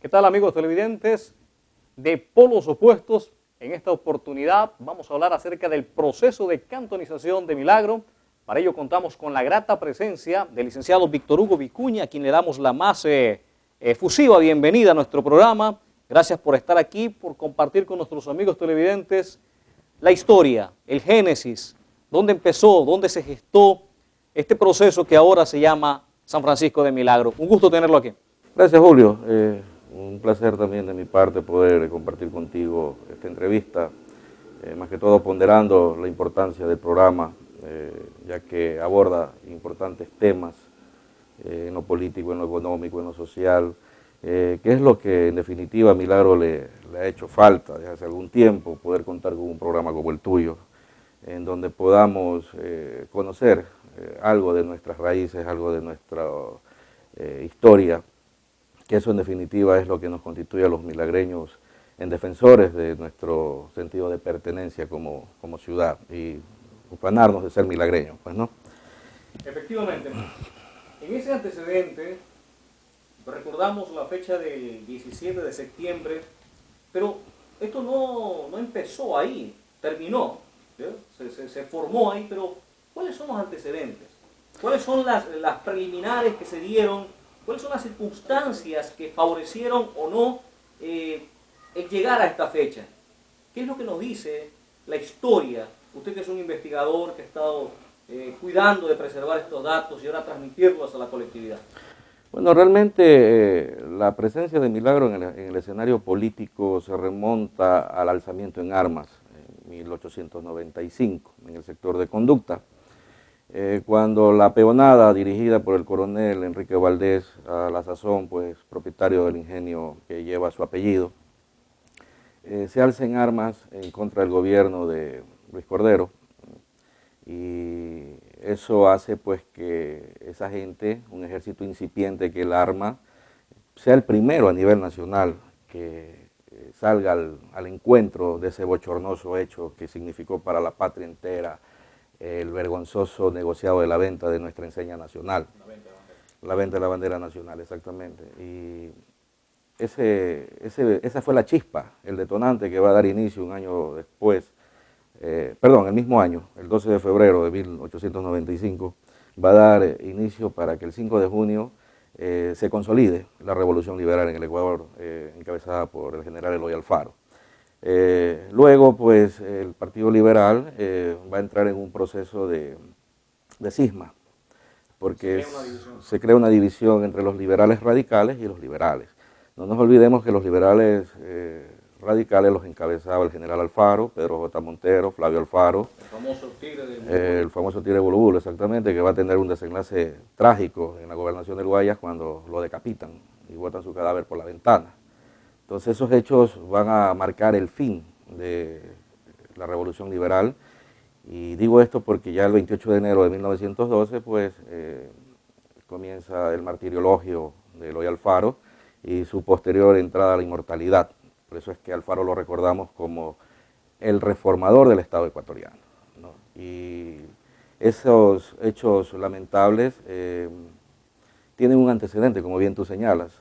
¿Qué tal, amigos televidentes de polos opuestos? En esta oportunidad vamos a hablar acerca del proceso de cantonización de Milagro. Para ello contamos con la grata presencia del licenciado Víctor Hugo Vicuña, a quien le damos la más efusiva bienvenida a nuestro programa. Gracias por estar aquí, por compartir con nuestros amigos televidentes la historia, el génesis, dónde empezó, dónde se gestó este proceso que ahora se llama San Francisco de Milagro. Un gusto tenerlo aquí. Gracias, Julio. Un placer también de mi parte poder compartir contigo esta entrevista, más que todo ponderando la importancia del programa, ya que aborda importantes temas en lo político, en lo económico, en lo social, que es lo que en definitiva a Milagro le ha hecho falta desde hace algún tiempo, poder contar con un programa como el tuyo, en donde podamos conocer algo de nuestras raíces, algo de nuestra historia, que eso en definitiva es lo que nos constituye a los milagreños en defensores de nuestro sentido de pertenencia como ciudad y ufanarnos de ser milagreños, pues, ¿no? Efectivamente, en ese antecedente recordamos la fecha del 17 de septiembre, pero esto no empezó ahí, terminó, se formó ahí, pero ¿cuáles son los antecedentes? ¿Cuáles son las preliminares que se dieron? ¿Cuáles son las circunstancias que favorecieron o no el llegar a esta fecha? ¿Qué es lo que nos dice la historia? Usted que es un investigador que ha estado cuidando de preservar estos datos y ahora transmitirlos a la colectividad. Bueno, realmente la presencia de Milagro en el escenario político se remonta al alzamiento en armas en 1895 en el sector de Conducta. Cuando la peonada dirigida por el coronel Enrique Valdés, a la sazón pues propietario del ingenio que lleva su apellido, se alza en armas en contra del gobierno de Luis Cordero, y eso hace pues que esa gente, un ejército incipiente que el arma, sea el primero a nivel nacional que salga al encuentro de ese bochornoso hecho que significó para la patria entera el vergonzoso negociado de la venta de nuestra enseña nacional. La venta de la bandera nacional, exactamente. Y esa fue la chispa, el detonante que va a dar inicio un año después, el mismo año, el 12 de febrero de 1895, va a dar inicio para que el 5 de junio se consolide la revolución liberal en el Ecuador, encabezada por el general Eloy Alfaro. Luego, pues, el Partido Liberal va a entrar en un proceso de cisma, porque se crea una división entre los liberales radicales y los liberales. No nos olvidemos que los liberales radicales los encabezaba el general Alfaro, Pedro J. Montero, Flavio Alfaro. El famoso tigre de Bulubulo, exactamente, que va a tener un desenlace trágico en la gobernación del Guayas cuando lo decapitan y botan su cadáver por la ventana. Entonces esos hechos van a marcar el fin de la revolución liberal, y digo esto porque ya el 28 de enero de 1912 pues comienza el martiriologio de Eloy Alfaro y su posterior entrada a la inmortalidad. Por eso es que Alfaro lo recordamos como el reformador del Estado ecuatoriano, ¿no? Y esos hechos lamentables tienen un antecedente, como bien tú señalas,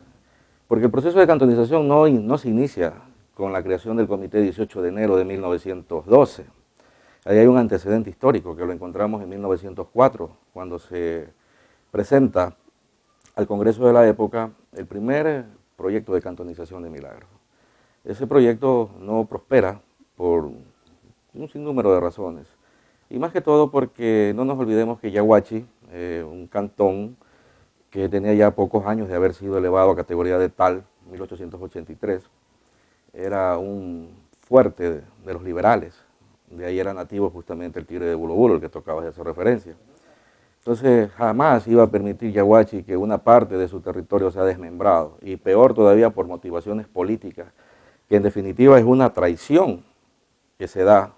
porque el proceso de cantonización no se inicia con la creación del Comité 18 de enero de 1912. Ahí hay un antecedente histórico que lo encontramos en 1904, cuando se presenta al Congreso de la época el primer proyecto de cantonización de Milagro. Ese proyecto no prospera por un sinnúmero de razones, y más que todo porque no nos olvidemos que Yaguachi, un cantón que tenía ya pocos años de haber sido elevado a categoría de tal, 1883, era un fuerte de los liberales. De ahí era nativo justamente el tigre de Bulubulo, el que tocaba hacer referencia. Entonces jamás iba a permitir Yaguachi que una parte de su territorio sea desmembrado, y peor todavía por motivaciones políticas, que en definitiva es una traición que se da,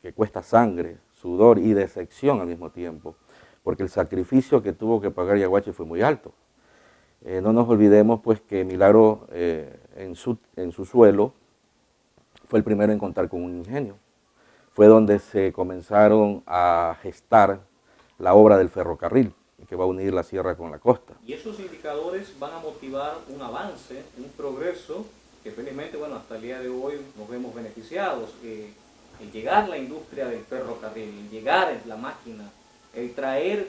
que cuesta sangre, sudor y decepción al mismo tiempo, porque el sacrificio que tuvo que pagar Yaguachi fue muy alto. No nos olvidemos pues que Milagro en su suelo fue el primero en contar con un ingenio. Fue donde se comenzaron a gestar la obra del ferrocarril. que va a unir la sierra con la costa. Y esos indicadores van a motivar un avance, un progreso, que felizmente, bueno, hasta el día de hoy nos vemos beneficiados. El llegar la industria del ferrocarril, el llegar la máquina, el traer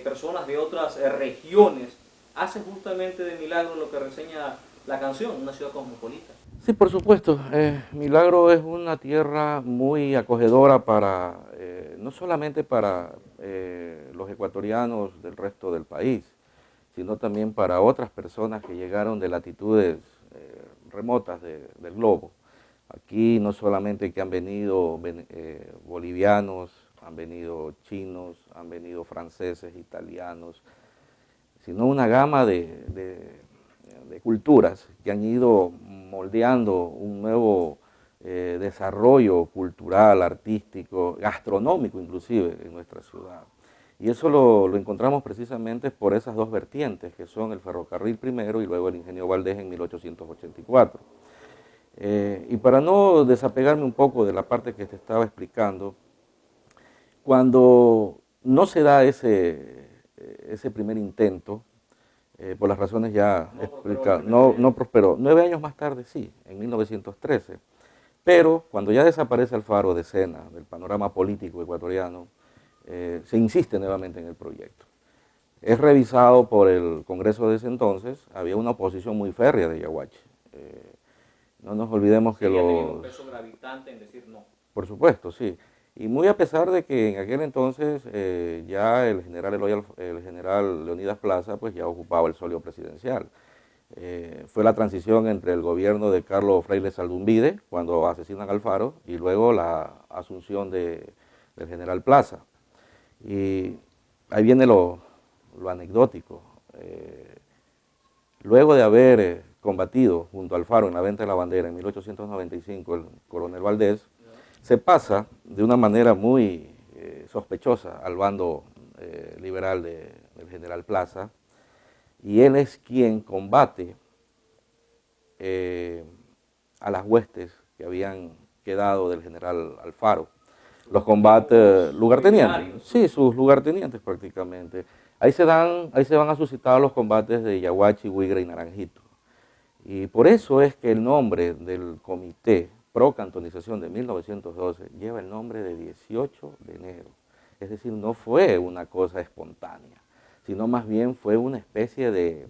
personas de otras regiones, hace justamente de Milagro lo que reseña la canción, una ciudad cosmopolita. Sí, por supuesto. Milagro es una tierra muy acogedora para, no solamente para los ecuatorianos del resto del país, sino también para otras personas que llegaron de latitudes remotas del globo. Aquí no solamente que han venido bolivianos, han venido chinos, han venido franceses, italianos, sino una gama de culturas que han ido moldeando un nuevo desarrollo cultural, artístico, gastronómico inclusive en nuestra ciudad. Y eso lo encontramos precisamente por esas dos vertientes, que son el ferrocarril primero y luego el Ingenio Valdés en 1884. Y para no desapegarme un poco de la parte que te estaba explicando, cuando no se da ese primer intento, por las razones ya explicadas, no prosperó. 9 años más tarde sí, en 1913, pero cuando ya desaparece Alfaro de escena, del panorama político ecuatoriano, se insiste nuevamente en el proyecto. Es revisado por el Congreso de ese entonces, había una oposición muy férrea de Yaguachi. No nos olvidemos que un peso gravitante en decir no. Por supuesto, sí. Y muy a pesar de que en aquel entonces ya el general Leonidas Plaza pues ya ocupaba el solio presidencial. Fue la transición entre el gobierno de Carlos Freire Saldumbide, cuando asesinan a Alfaro, y luego la asunción del general Plaza. Y ahí viene lo anecdótico. Luego de haber combatido junto a Alfaro en la venta de la bandera en 1895, el coronel Valdés se pasa de una manera muy sospechosa al bando liberal del general Plaza, y él es quien combate a las huestes que habían quedado del general Alfaro. Los combates lugartenientes, sí, sus lugartenientes prácticamente. Ahí se van a suscitar los combates de Yaguachi, Huigra y Naranjito. Y por eso es que el nombre del comité pro cantonización de 1912 lleva el nombre de 18 de enero. Es decir, no fue una cosa espontánea, sino más bien fue una especie de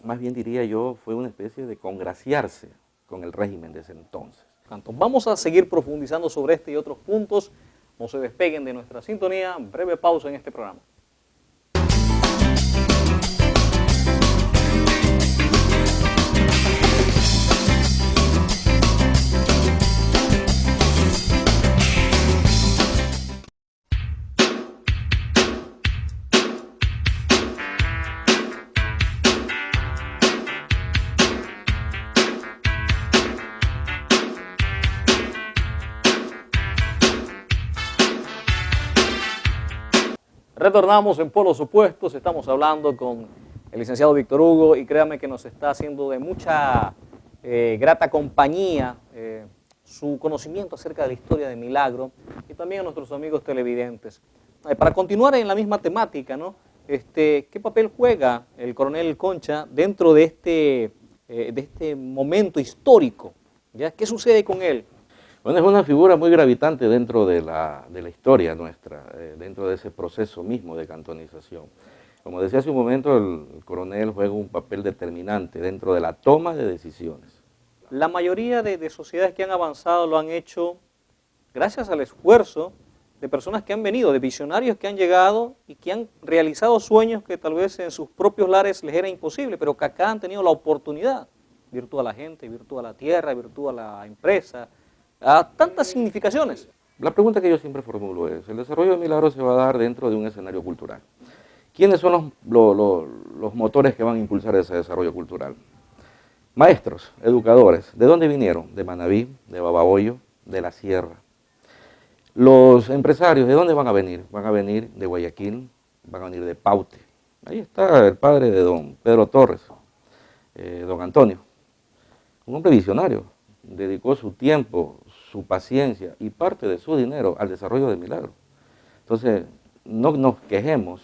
más bien diría yo, fue una especie de congraciarse con el régimen de ese entonces. Vamos a seguir profundizando sobre este y otros puntos. No se despeguen de nuestra sintonía. Breve pausa en este programa. Retornamos en polos opuestos, estamos hablando con el licenciado Víctor Hugo y créame que nos está haciendo de mucha grata compañía su conocimiento acerca de la historia de Milagro y también a nuestros amigos televidentes. Para continuar en la misma temática, ¿no? ¿Qué papel juega el coronel Concha dentro de este momento histórico? ¿Ya? ¿Qué sucede con él? Bueno, es una figura muy gravitante dentro de la historia nuestra, dentro de ese proceso mismo de cantonización. Como decía hace un momento, el coronel juega un papel determinante dentro de la toma de decisiones. La mayoría de sociedades que han avanzado lo han hecho gracias al esfuerzo de personas que han venido, de visionarios que han llegado y que han realizado sueños que tal vez en sus propios lares les era imposible, pero que acá han tenido la oportunidad, virtud a la gente, virtud a la tierra, virtud a la empresa, a tantas significaciones. La pregunta que yo siempre formulo es, el desarrollo de Milagro se va a dar dentro de un escenario cultural. ¿Quiénes son los motores que van a impulsar ese desarrollo cultural? Maestros, educadores. ¿De dónde vinieron? De Manabí, de Babahoyo, de la Sierra. Los empresarios, ¿de dónde van a venir? Van a venir de Guayaquil, van a venir de Paute. Ahí está el padre de don Pedro Torres, don Antonio, un hombre visionario. Dedicó su tiempo, su paciencia y parte de su dinero al desarrollo de Milagro. Entonces, no nos quejemos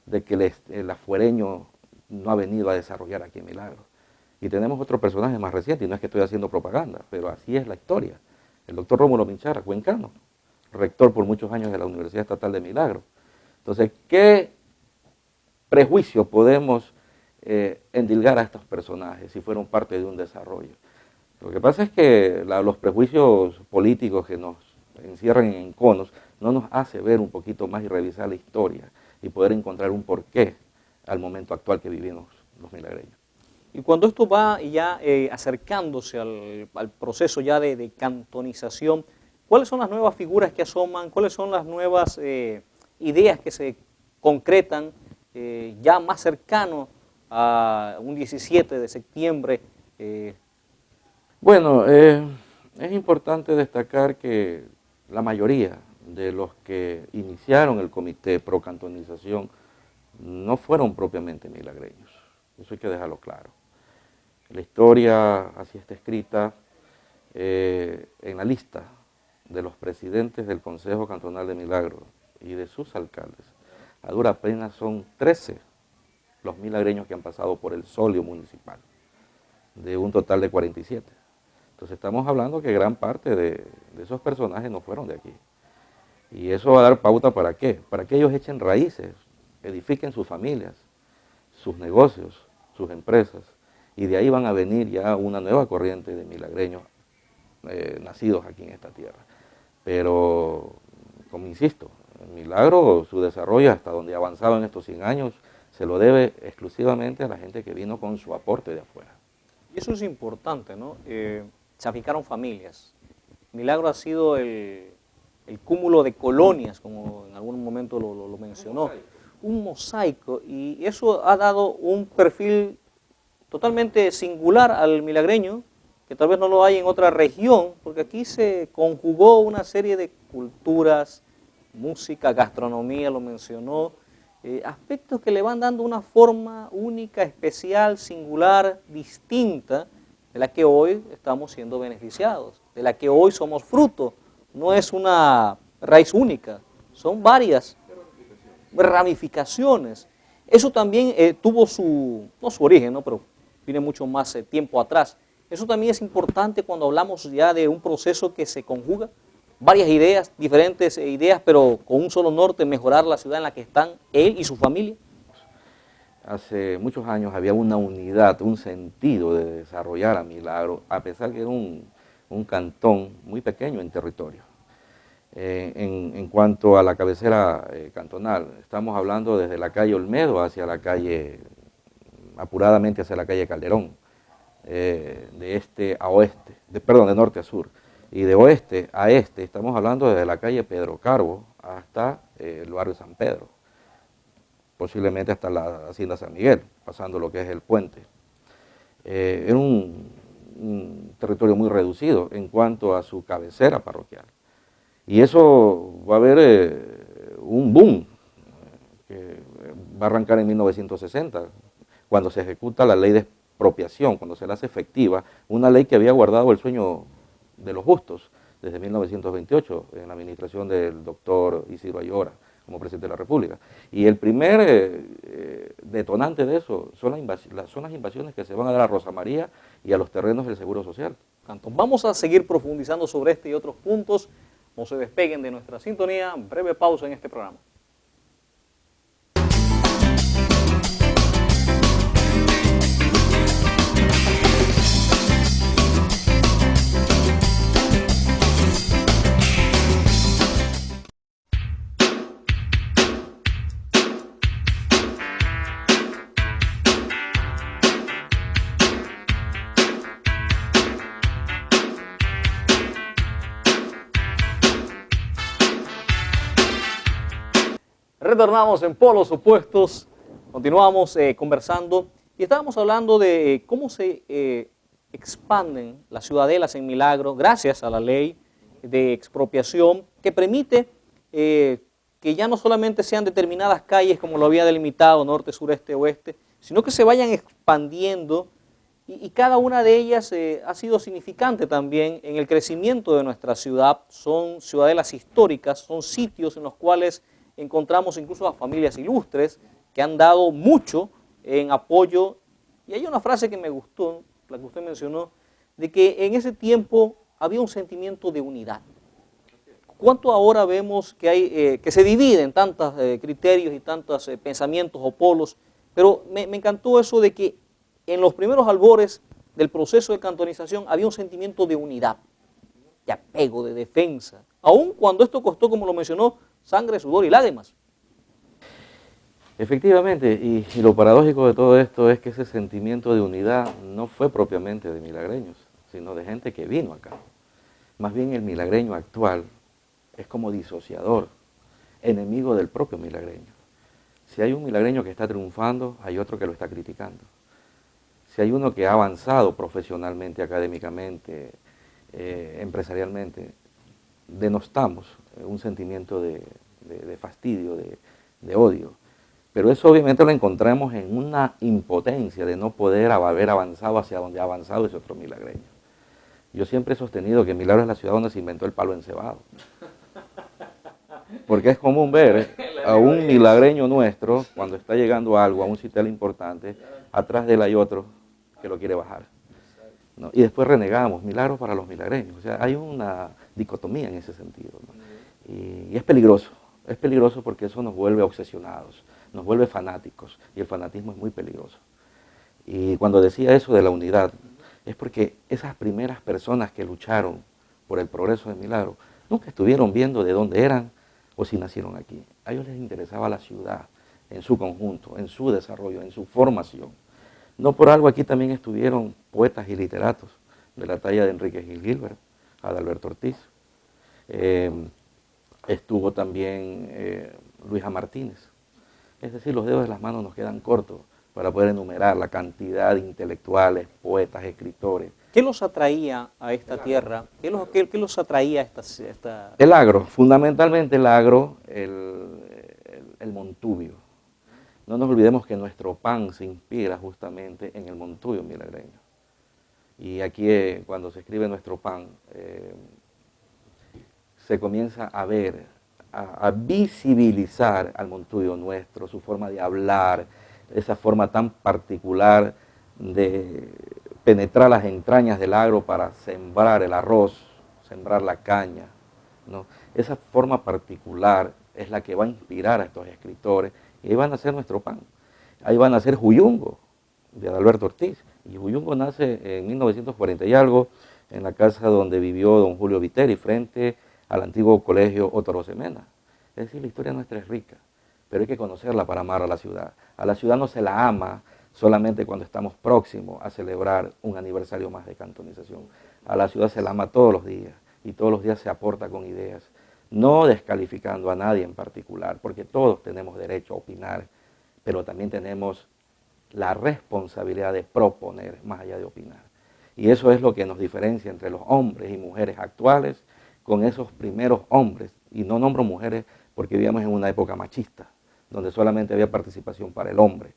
de que el afuereño no ha venido a desarrollar aquí en Milagro. Y tenemos otro personaje más reciente, y no es que estoy haciendo propaganda, pero así es la historia. El doctor Rómulo Minchara, cuencano, rector por muchos años de la Universidad Estatal de Milagro. Entonces, ¿qué prejuicio podemos endilgar a estos personajes si fueron parte de un desarrollo? Lo que pasa es que los prejuicios políticos que nos encierran en enconos no nos hace ver un poquito más y revisar la historia y poder encontrar un porqué al momento actual que vivimos los milagreños. Y cuando esto va ya acercándose al proceso ya de cantonización, ¿cuáles son las nuevas figuras que asoman? ¿Cuáles son las nuevas ideas que se concretan ya más cercano a un 17 de septiembre? Bueno, es importante destacar que la mayoría de los que iniciaron el comité pro cantonización no fueron propiamente milagreños. Eso hay que dejarlo claro. La historia así está escrita en la lista de los presidentes del Consejo Cantonal de Milagro y de sus alcaldes. A dura pena son 13 los milagreños que han pasado por el solio municipal, de un total de 47. Entonces estamos hablando que gran parte de esos personajes no fueron de aquí. Y eso va a dar pauta ¿para qué? Para que ellos echen raíces, edifiquen sus familias, sus negocios, sus empresas, y de ahí van a venir ya una nueva corriente de milagreños nacidos aquí en esta tierra. Pero, como insisto, el Milagro, su desarrollo hasta donde ha avanzado en estos 100 años, se lo debe exclusivamente a la gente que vino con su aporte de afuera. Y eso es importante, ¿no? Se afincaron familias. Milagro ha sido el cúmulo de colonias, como en algún momento lo mencionó. Un mosaico, y eso ha dado un perfil totalmente singular al milagreño, que tal vez no lo hay en otra región, porque aquí se conjugó una serie de culturas, música, gastronomía, lo mencionó, aspectos que le van dando una forma única, especial, singular, distinta, de la que hoy estamos siendo beneficiados, de la que hoy somos fruto. No es una raíz única, son varias ramificaciones. Eso también tuvo no su origen, ¿no? Pero viene mucho más tiempo atrás. Eso también es importante cuando hablamos ya de un proceso que se conjuga, varias ideas, diferentes ideas, pero con un solo norte, mejorar la ciudad en la que están él y su familia. Hace muchos años había una unidad, un sentido de desarrollar a Milagro, a pesar que era un cantón muy pequeño en territorio. En cuanto a la cabecera cantonal, estamos hablando desde la calle Olmedo hacia la calle, apuradamente hacia la calle Calderón, de este a oeste, perdón, de norte a sur, y de oeste a este estamos hablando desde la calle Pedro Carbo hasta el barrio San Pedro, posiblemente hasta la hacienda San Miguel, pasando lo que es el puente. Era un territorio muy reducido en cuanto a su cabecera parroquial. Y eso va a haber un boom que va a arrancar en 1960, cuando se ejecuta la ley de expropiación, cuando se la hace efectiva, una ley que había guardado el sueño de los justos desde 1928, en la administración del doctor Isidro Ayora, como presidente de la República. Y el primer detonante de eso son las invasiones que se van a dar a Rosa María y a los terrenos del Seguro Social. Vamos a seguir profundizando sobre este y otros puntos. No se despeguen de nuestra sintonía. Breve pausa en este programa. Retornamos en polos opuestos, continuamos conversando y estábamos hablando de cómo se expanden las ciudadelas en Milagro gracias a la ley de expropiación que permite que ya no solamente sean determinadas calles como lo había delimitado norte, sureste, oeste, sino que se vayan expandiendo y cada una de ellas ha sido significante también en el crecimiento de nuestra ciudad. Son ciudadelas históricas, son sitios en los cuales encontramos incluso a familias ilustres que han dado mucho en apoyo. Y hay una frase que me gustó, la que usted mencionó, de que en ese tiempo había un sentimiento de unidad. ¿Cuánto ahora vemos que hay que se dividen tantos criterios y tantos pensamientos o polos? Pero me encantó eso de que en los primeros albores del proceso de cantonización había un sentimiento de unidad, de apego, de defensa, aun cuando esto costó, como lo mencionó, sangre, sudor y lágrimas. Efectivamente, y lo paradójico de todo esto es que ese sentimiento de unidad no fue propiamente de milagreños, sino de gente que vino acá. Más bien el milagreño actual es como disociador, enemigo del propio milagreño. Si hay un milagreño que está triunfando, hay otro que lo está criticando. Si hay uno que ha avanzado profesionalmente, académicamente, empresarialmente, denostamos un sentimiento de fastidio, de odio. Pero eso obviamente lo encontramos en una impotencia de no poder haber avanzado hacia donde ha avanzado ese otro milagreño. Yo siempre he sostenido que Milagro es la ciudad donde se inventó el palo encebado. Porque es común ver a un milagreño nuestro, cuando está llegando algo, a un sitio importante, atrás de él hay otro que lo quiere bajar, ¿no? Y después renegamos, milagros para los milagreños. O sea, hay una dicotomía en ese sentido, ¿no? Y es peligroso porque eso nos vuelve obsesionados, nos vuelve fanáticos, y el fanatismo es muy peligroso. Y cuando decía eso de la unidad, es porque esas primeras personas que lucharon por el progreso de Milagro, nunca estuvieron viendo de dónde eran o si nacieron aquí. A ellos les interesaba la ciudad en su conjunto, en su desarrollo, en su formación. No por algo aquí también estuvieron poetas y literatos de la talla de Enrique Gil Gilbert, Adalberto Ortiz. Estuvo también Luisa Martínez. Es decir, los dedos de las manos nos quedan cortos para poder enumerar la cantidad de intelectuales, poetas, escritores. ¿Qué los atraía a esta tierra? ¿Qué los atraía a esta... El agro, fundamentalmente el agro, el montubio. No nos olvidemos que nuestro pan se inspira justamente en el montubio milagreño. Y aquí cuando se escribe nuestro pan, se comienza a ver, a visibilizar al montubio nuestro, su forma de hablar, esa forma tan particular de penetrar las entrañas del agro para sembrar el arroz, sembrar la caña, ¿no? Esa forma particular es la que va a inspirar a estos escritores y ahí van a hacer nuestro pan. Ahí van a hacer Juyungo, de Adalberto Ortiz. Y Juyungo nace en 1940 y algo, en la casa donde vivió don Julio Viteri, frente al antiguo colegio Otto Rosemena. Es decir, la historia nuestra es rica, pero hay que conocerla para amar a la ciudad. A la ciudad no se la ama solamente cuando estamos próximos a celebrar un aniversario más de cantonización. A la ciudad se la ama todos los días y todos los días se aporta con ideas, no descalificando a nadie en particular, porque todos tenemos derecho a opinar, pero también tenemos la responsabilidad de proponer más allá de opinar. Y eso es lo que nos diferencia entre los hombres y mujeres actuales con esos primeros hombres, y no nombro mujeres porque vivíamos en una época machista, donde solamente había participación para el hombre,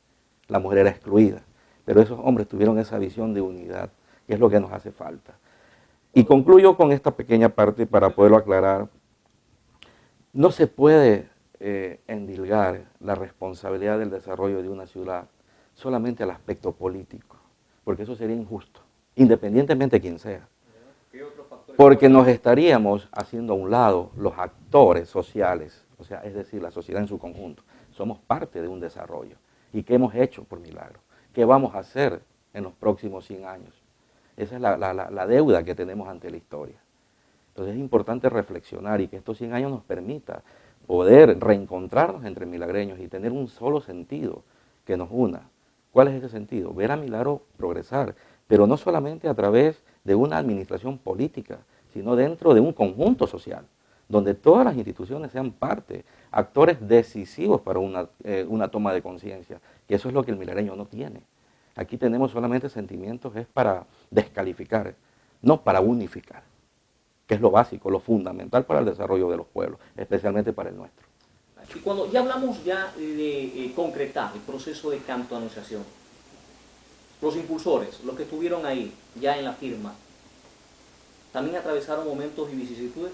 la mujer era excluida, pero esos hombres tuvieron esa visión de unidad, que es lo que nos hace falta. Y concluyo con esta pequeña parte para poderlo aclarar. No se puede endilgar la responsabilidad del desarrollo de una ciudad solamente al aspecto político, porque eso sería injusto, independientemente de quién sea. Porque nos estaríamos haciendo a un lado los actores sociales, o sea, es decir, la sociedad en su conjunto. Somos parte de un desarrollo. ¿Y qué hemos hecho por Milagro? ¿Qué vamos a hacer en los próximos 100 años? Esa es la deuda que tenemos ante la historia. Entonces es importante reflexionar y que estos 100 años nos permita poder reencontrarnos entre milagreños y tener un solo sentido que nos una. ¿Cuál es ese sentido? Ver a Milagro progresar, pero no solamente a través de una administración política, sino dentro de un conjunto social, donde todas las instituciones sean parte, actores decisivos para una toma de conciencia, que eso es lo que el milagreño no tiene. Aquí tenemos solamente sentimientos, es para descalificar, no para unificar, que es lo básico, lo fundamental para el desarrollo de los pueblos, especialmente para el nuestro. Y cuando ya hablamos de concretar el proceso de cantonización, los impulsores, los que estuvieron ahí, ya en la firma, ¿también atravesaron momentos y vicisitudes?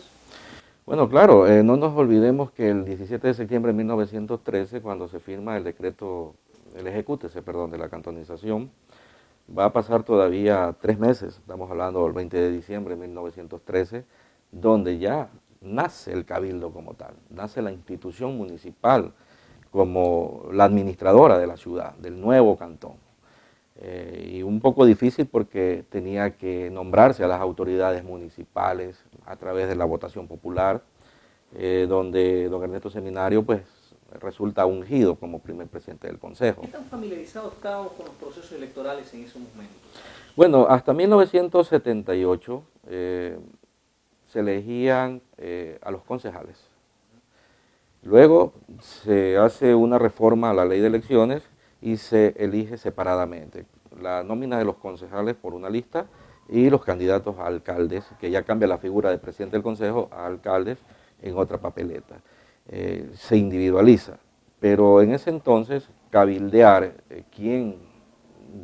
Bueno, claro, no nos olvidemos que el 17 de septiembre de 1913, cuando se firma el decreto, el ejecútese, perdón, de la cantonización, va a pasar todavía 3 meses, estamos hablando del 20 de diciembre de 1913, donde ya nace el cabildo como tal, nace la institución municipal como la administradora de la ciudad, del nuevo cantón. Y un poco difícil porque tenía que nombrarse a las autoridades municipales a través de la votación popular, donde don Ernesto Seminario pues resulta ungido como primer presidente del Consejo. ¿Qué tan familiarizados estábamos con los procesos electorales en ese momento? Bueno, hasta 1978 se elegían a los concejales. Luego se hace una reforma a la ley de elecciones y se elige separadamente la nómina de los concejales por una lista y los candidatos a alcaldes, que ya cambia la figura de presidente del consejo a alcaldes en otra papeleta. Se individualiza, pero en ese entonces cabildear quién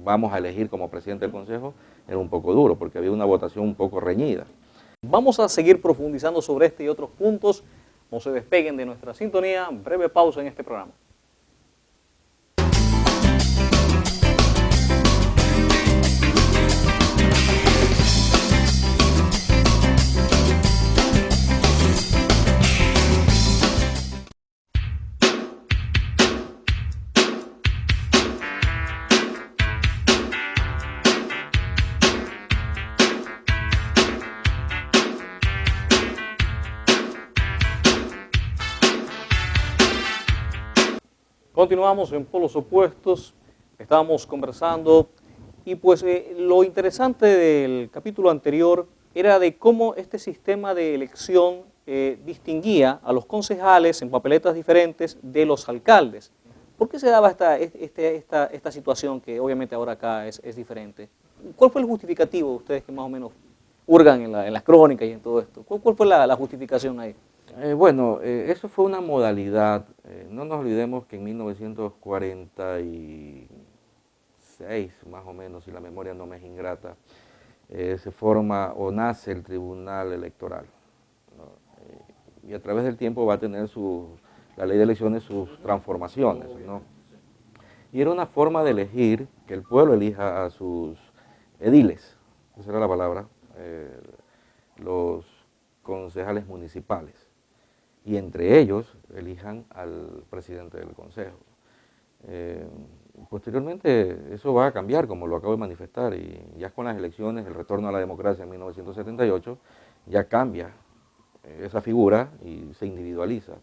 vamos a elegir como presidente del consejo era un poco duro, porque había una votación un poco reñida. Vamos a seguir profundizando sobre este y otros puntos. No se despeguen de nuestra sintonía. Breve pausa en este programa. Continuamos en polos opuestos, estábamos conversando y pues lo interesante del capítulo anterior era de cómo este sistema de elección distinguía a los concejales en papeletas diferentes de los alcaldes. ¿Por qué se daba esta situación que obviamente ahora acá es diferente? ¿Cuál fue el justificativo de ustedes que más o menos hurgan en las crónicas y en todo esto? ¿Cuál fue la justificación ahí? Bueno, eso fue una modalidad. No nos olvidemos que en 1946, más o menos, si la memoria no me es ingrata, se forma o nace el Tribunal Electoral, ¿no? Y a través del tiempo va a tener la ley de elecciones sus transformaciones, ¿no? Y era una forma de elegir, que el pueblo elija a sus ediles, esa era la palabra, los concejales municipales, y entre ellos elijan al presidente del consejo. Posteriormente eso va a cambiar, como lo acabo de manifestar, y ya con las elecciones, el retorno a la democracia en 1978, ya cambia esa figura y se individualiza.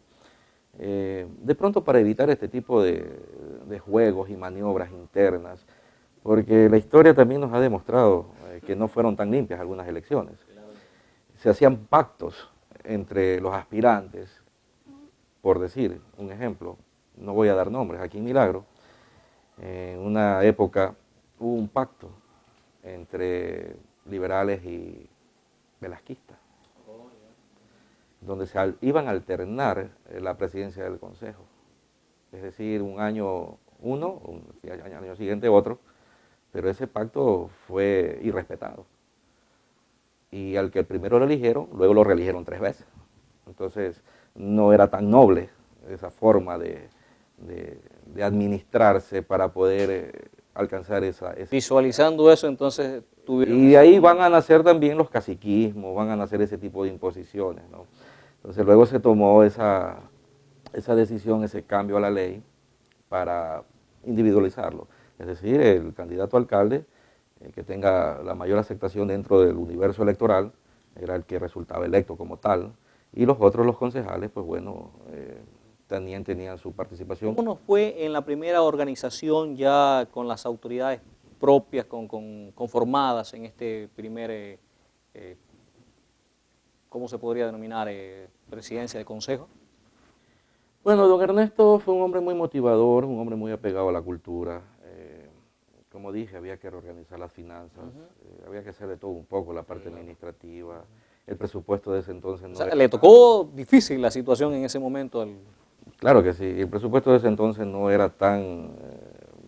De pronto, para evitar este tipo de juegos y maniobras internas, porque la historia también nos ha demostrado que no fueron tan limpias algunas elecciones. Se hacían pactos entre los aspirantes, por decir un ejemplo, no voy a dar nombres, aquí en Milagro, en una época hubo un pacto entre liberales y velasquistas, donde iban a alternar la presidencia del consejo, es decir, un año uno, al año siguiente otro, pero ese pacto fue irrespetado. Y al que primero lo eligieron, luego lo reeligieron 3 veces. Entonces, no era tan noble esa forma de administrarse para poder alcanzar esa... Visualizando eso, entonces tuvieron... Y de ahí van a nacer también los caciquismos, van a nacer ese tipo de imposiciones, ¿no? Entonces, luego se tomó esa decisión, ese cambio a la ley para individualizarlo. Es decir, el candidato a alcalde que tenga la mayor aceptación dentro del universo electoral era el que resultaba electo como tal, y los otros, los concejales, pues bueno, también tenían su participación. ¿Cómo nos fue en la primera organización ya con las autoridades propias, conformadas en este primer, ¿cómo se podría denominar? Presidencia de consejo. Bueno, don Ernesto fue un hombre muy motivador, un hombre muy apegado a la cultura. Como dije, había que reorganizar las finanzas, había que hacer de todo un poco, la parte administrativa, el presupuesto de ese entonces no... O sea, le tocó difícil la situación en ese momento. Claro que sí, el presupuesto de ese entonces no era tan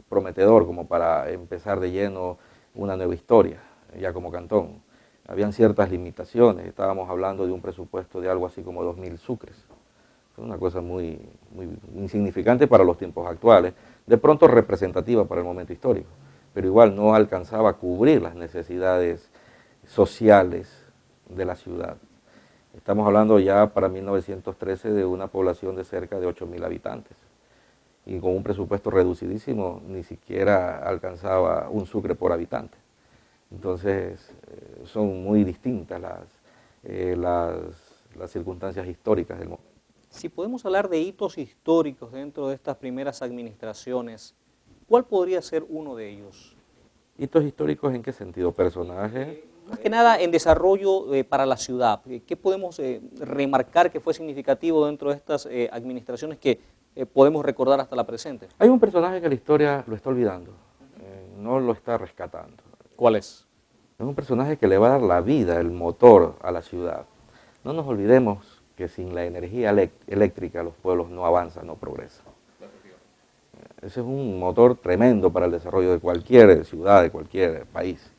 prometedor como para empezar de lleno una nueva historia, ya como cantón. Habían ciertas limitaciones, estábamos hablando de un presupuesto de algo así como 2.000 sucres. Fue una cosa muy insignificante para los tiempos actuales, de pronto representativa para el momento histórico, pero igual no alcanzaba a cubrir las necesidades sociales de la ciudad. Estamos hablando ya para 1913 de una población de cerca de 8.000 habitantes y con un presupuesto reducidísimo ni siquiera alcanzaba un sucre por habitante. Entonces son muy distintas las circunstancias históricas del momento. Si podemos hablar de hitos históricos dentro de estas primeras administraciones, ¿cuál podría ser uno de ellos? ¿Hitos históricos en qué sentido? ¿Personajes? Más que nada en desarrollo para la ciudad. ¿Qué podemos remarcar que fue significativo dentro de estas administraciones que podemos recordar hasta la presente? Hay un personaje que la historia lo está olvidando, no lo está rescatando. ¿Cuál es? Es un personaje que le va a dar la vida, el motor a la ciudad. No nos olvidemos que sin la energía eléctrica los pueblos no avanzan, no progresan. Ese es un motor tremendo para el desarrollo de cualquier ciudad, de cualquier país.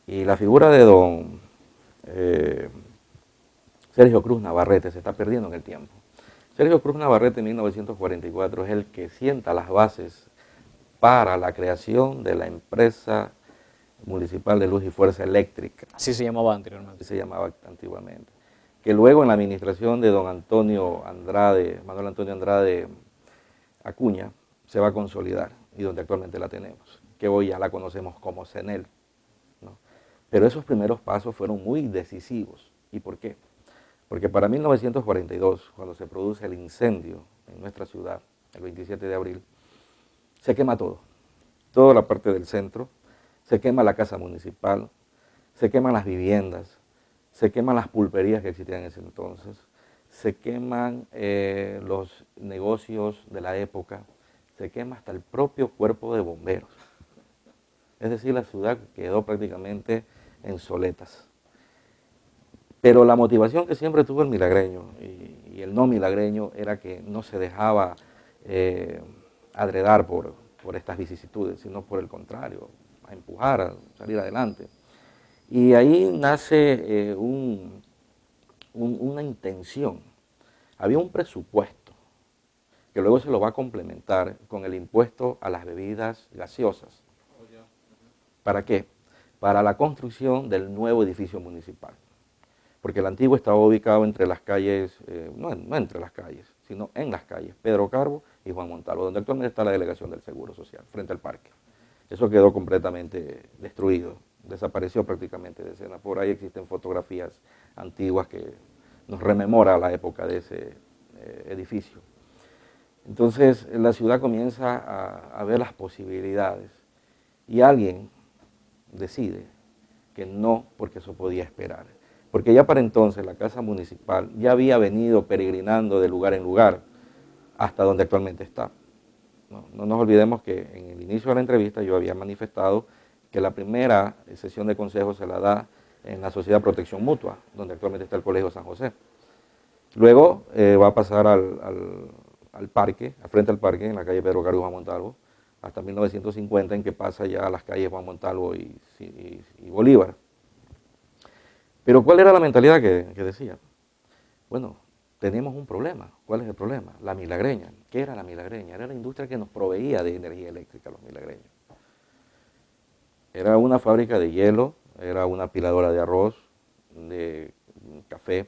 Y la figura de don Sergio Cruz Navarrete se está perdiendo en el tiempo. Sergio Cruz Navarrete en 1944 es el que sienta las bases para la creación de la empresa municipal de luz y fuerza eléctrica. Así se llamaba anteriormente. Así se llamaba antiguamente. Que luego en la administración de don Antonio Andrade, Manuel Antonio Andrade Acuña, se va a consolidar y donde actualmente la tenemos, que hoy ya la conocemos como CENEL, ¿no? Pero esos primeros pasos fueron muy decisivos. ¿Y por qué? Porque para 1942, cuando se produce el incendio en nuestra ciudad, el 27 de abril, se quema todo, toda la parte del centro, se quema la casa municipal, se queman las viviendas, se queman las pulperías que existían en ese entonces, se queman los negocios de la época, se quema hasta el propio cuerpo de bomberos. Es decir, la ciudad quedó prácticamente en soletas. Pero la motivación que siempre tuvo el milagreño y el no milagreño era que no se dejaba adredar por estas vicisitudes, sino por el contrario, a empujar, a salir adelante. Y ahí nace una intención. Había un presupuesto que luego se lo va a complementar con el impuesto a las bebidas gaseosas. ¿Para qué? Para la construcción del nuevo edificio municipal. Porque el antiguo estaba ubicado entre las calles, no entre las calles, sino en las calles, Pedro Carbo y Juan Montalvo, donde actualmente está la delegación del Seguro Social, frente al parque. Eso quedó completamente destruido, desapareció prácticamente de escena. Por ahí existen fotografías antiguas que nos rememora la época de ese edificio. Entonces la ciudad comienza a ver las posibilidades y alguien decide que no, porque eso podía esperar. Porque ya para entonces la Casa Municipal ya había venido peregrinando de lugar en lugar hasta donde actualmente está. No nos olvidemos que en el inicio de la entrevista yo había manifestado que la primera sesión de consejo se la da en la Sociedad de Protección Mutua, donde actualmente está el Colegio San José. Luego va a pasar al parque, al frente al parque, en la calle Pedro Carbo y Juan Montalvo, hasta 1950, en que pasa ya a las calles Juan Montalvo y Bolívar. Pero ¿cuál era la mentalidad que decía? Bueno, tenemos un problema. ¿Cuál es el problema? La milagreña. ¿Qué era la milagreña? Era la industria que nos proveía de energía eléctrica a los milagreños. Era una fábrica de hielo, era una apiladora de arroz, de café,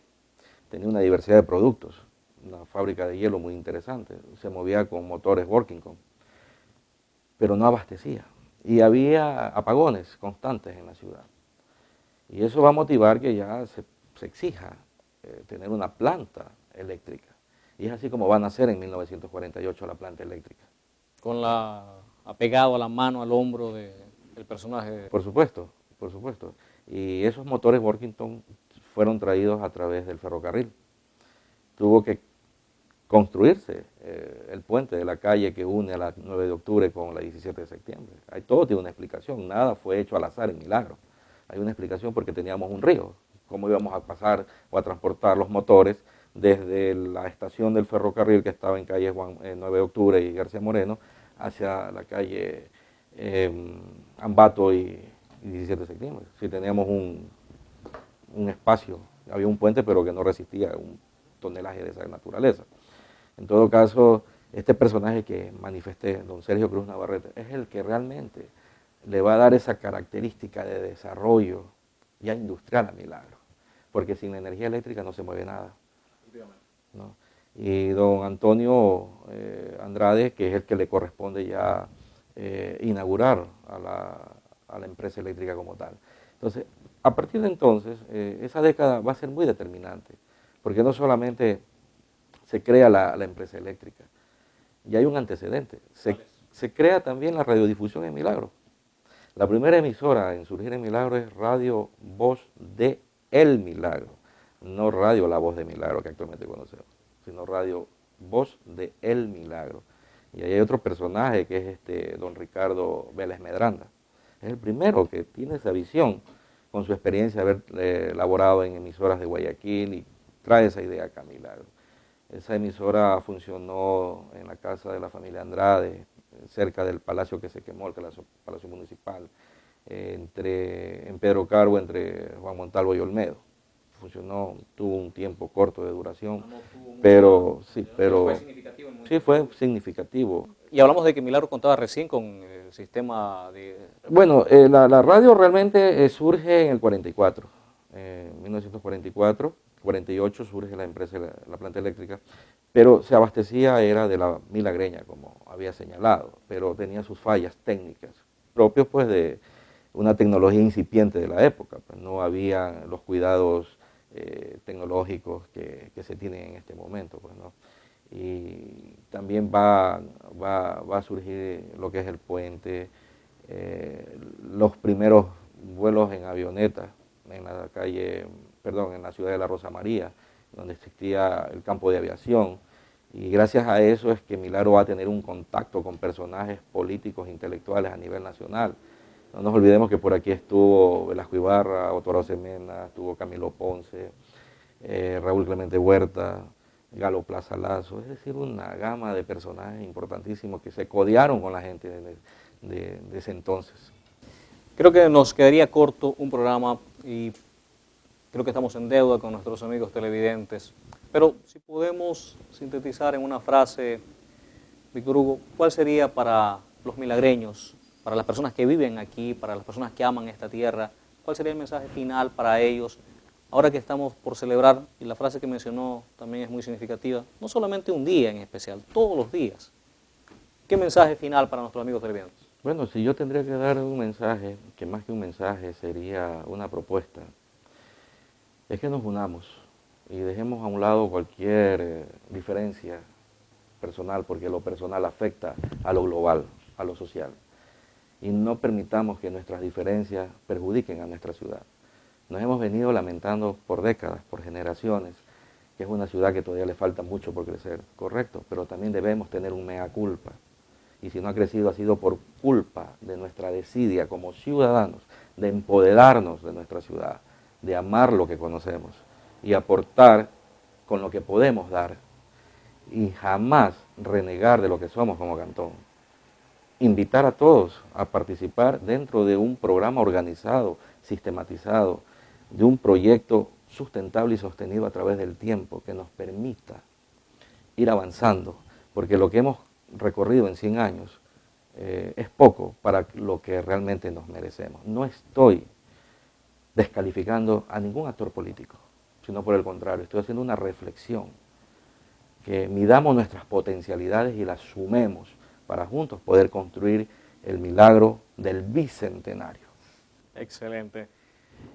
tenía una diversidad de productos, una fábrica de hielo muy interesante, se movía con motores Workington, pero no abastecía. Y había apagones constantes en la ciudad. Y eso va a motivar que ya se exija tener una planta eléctrica. Y es así como va a nacer en 1948 la planta eléctrica. Apegado a la mano, al hombro del personaje. Por supuesto, por supuesto. Y esos motores Workington fueron traídos a través del ferrocarril. Tuvo que construirse el puente de la calle que une a la 9 de octubre con la 17 de septiembre. Todo tiene una explicación, nada fue hecho al azar en milagro. Hay una explicación porque teníamos un río. ¿Cómo íbamos a pasar o a transportar los motores desde la estación del ferrocarril que estaba en calle 9 de octubre y García Moreno hacia la calle Ambato y 17 de septiembre. Si teníamos un espacio, había un puente pero que no resistía un tonelaje de esa naturaleza. En todo caso, este personaje que manifesté, don Sergio Cruz Navarrete, es el que realmente le va a dar esa característica de desarrollo ya industrial a Milagro, porque sin la energía eléctrica no se mueve nada, ¿no? Y don Antonio Andrade, que es el que le corresponde ya inaugurar a la empresa eléctrica como tal. Entonces, a partir de entonces, esa década va a ser muy determinante, porque no solamente se crea la empresa eléctrica, y hay un antecedente, se crea también la radiodifusión en Milagro. La primera emisora en surgir en Milagro es Radio Voz de El Milagro, no Radio La Voz de Milagro que actualmente conocemos, sino Radio Voz de El Milagro. Y ahí hay otro personaje que es don Ricardo Vélez Medranda. Es el primero que tiene esa visión con su experiencia de haber laborado en emisoras de Guayaquil y trae esa idea acá a Milagro. Esa emisora funcionó en la casa de la familia Andrade, cerca del palacio que se quemó, el palacio municipal, en Pedro Carbo, entre Juan Montalvo y Olmedo. Funcionó, tuvo un tiempo corto de duración, pero fue significativo. Y hablamos de que Milagro contaba recién con el sistema de... Bueno, la radio realmente surge en el 44, 1944, 48 surge la empresa, la planta eléctrica, pero se abastecía, era de la milagreña, como había señalado, pero tenía sus fallas técnicas, propios pues de una tecnología incipiente de la época, pues no había los cuidados tecnológicos que se tienen en este momento, pues, ¿no? Y también va a surgir lo que es el puente, los primeros vuelos en avioneta en la calle, perdón, en la ciudad de la Rosa María, donde existía el campo de aviación, y gracias a eso es que Milagro va a tener un contacto con personajes políticos e intelectuales a nivel nacional. No nos olvidemos que por aquí estuvo Velasco Ibarra, Otto Arosemena, estuvo Camilo Ponce, Raúl Clemente Huerta, Galo Plaza Lazo, es decir, una gama de personajes importantísimos que se codearon con la gente de ese entonces. Creo que nos quedaría corto un programa y creo que estamos en deuda con nuestros amigos televidentes, pero si podemos sintetizar en una frase, Víctor Hugo, ¿cuál sería para los milagreños, para las personas que viven aquí, para las personas que aman esta tierra, cuál sería el mensaje final para ellos? Ahora que estamos por celebrar, y la frase que mencionó también es muy significativa, no solamente un día en especial, todos los días. ¿Qué mensaje final para nuestros amigos televidentes? Bueno, si yo tendría que dar un mensaje, que más que un mensaje sería una propuesta, es que nos unamos y dejemos a un lado cualquier diferencia personal, porque lo personal afecta a lo global, a lo social. Y no permitamos que nuestras diferencias perjudiquen a nuestra ciudad. Nos hemos venido lamentando por décadas, por generaciones, que es una ciudad que todavía le falta mucho por crecer, correcto, pero también debemos tener un mea culpa. Y si no ha crecido ha sido por culpa de nuestra desidia como ciudadanos, de empoderarnos de nuestra ciudad, de amar lo que conocemos y aportar con lo que podemos dar y jamás renegar de lo que somos como cantón. Invitar a todos a participar dentro de un programa organizado, sistematizado, de un proyecto sustentable y sostenido a través del tiempo que nos permita ir avanzando, porque lo que hemos recorrido en 100 años es poco para lo que realmente nos merecemos. No estoy descalificando a ningún actor político, sino por el contrario, estoy haciendo una reflexión, que midamos nuestras potencialidades y las sumemos para juntos poder construir el milagro del bicentenario. Excelente.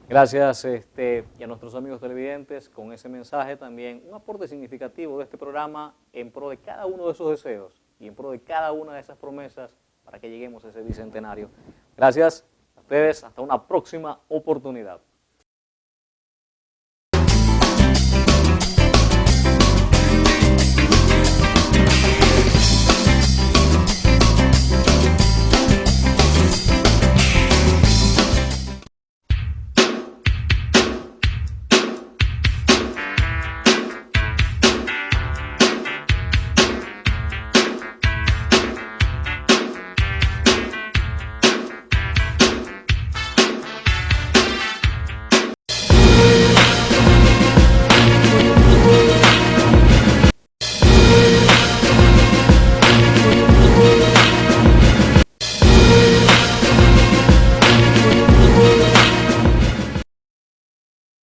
Gracias y a nuestros amigos televidentes con ese mensaje también, un aporte significativo de este programa en pro de cada uno de esos deseos y en pro de cada una de esas promesas para que lleguemos a ese bicentenario. Gracias a ustedes, hasta una próxima oportunidad.